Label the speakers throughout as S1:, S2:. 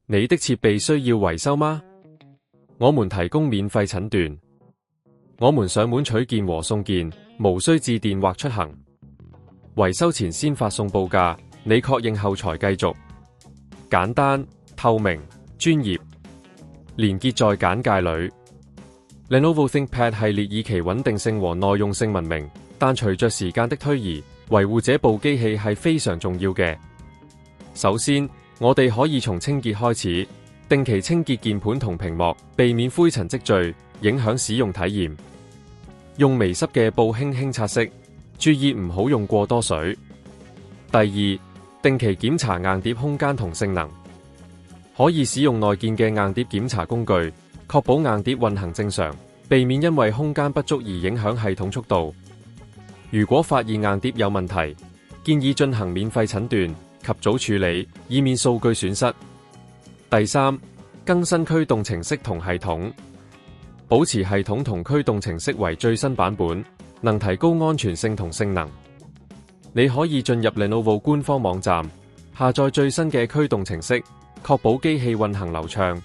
S1: 你的設備需要維修嗎？我們提供免費診斷，我們上門取件和送件，無需致電或出行。維修前先發送報價，你確認後才繼續。簡單、透明、專業。連結在簡介裏。Lenovo ThinkPad 系列以其穩定性和耐用性聞名，但隨着時間的推移，維護這部機器係非常重要嘅。首先，我哋可以從清潔開始，定期清潔鍵盤同屏幕，避免灰塵積聚，影響使用體驗。用微濕嘅布輕輕擦拭，注意唔好用過多水。第二，定期檢查硬碟空間同性能，可以使用內建嘅硬碟檢查工具，確保硬碟運行正常，避免因為空間不足而影響系統速度。如果發現硬碟有問題，建議進行免費診斷，及早處理，以免數據損失。第三，更新驅動程式同系統，保持系統同驅動程式為最新版本，能提高安全性同性能。你可以進入 Lenovo 官方網站，下載最新嘅驅動程式，確保機器運行流暢。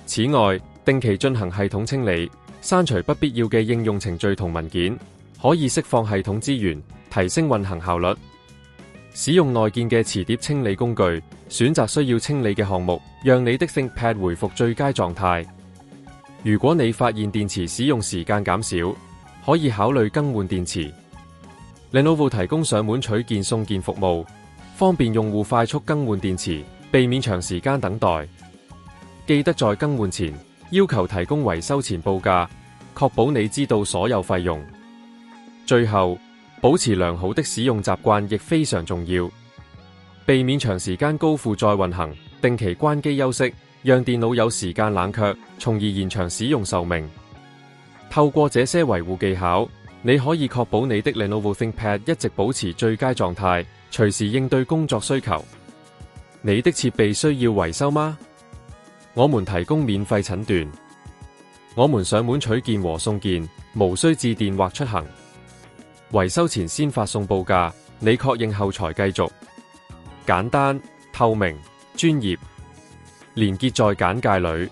S1: 此外，定期進行系統清理，刪除不必要嘅應用程序同文件，可以釋放系統資源，提升運行效率。使用內建嘅磁碟清理工具，選擇需要清理嘅項目，讓你的 ThinkPad 回復最佳狀態。如果你發現電池使用時間減少，可以考慮更換電池。Lenovo 提供上門取件送件服務，方便用戶快速更換電池，避免長時間等待。記得在更換前，要求提供維修前報價，確保你知道所有費用。最後，保持良好的使用習慣亦非常重要，避免長時間高負載運行，定期關機休息，讓電腦有時間冷卻，從而延長使用壽命。透過這些維護技巧，你可以確保你的 Lenovo ThinkPad 一直保持最佳狀態，隨時應對工作需求。你的設備需要維修嗎？我們提供免費診斷，我們上門取件和送件，無需致電或出行。維修前先發送報價，你確認後才繼續。簡單、透明、專業。連結在簡介裏。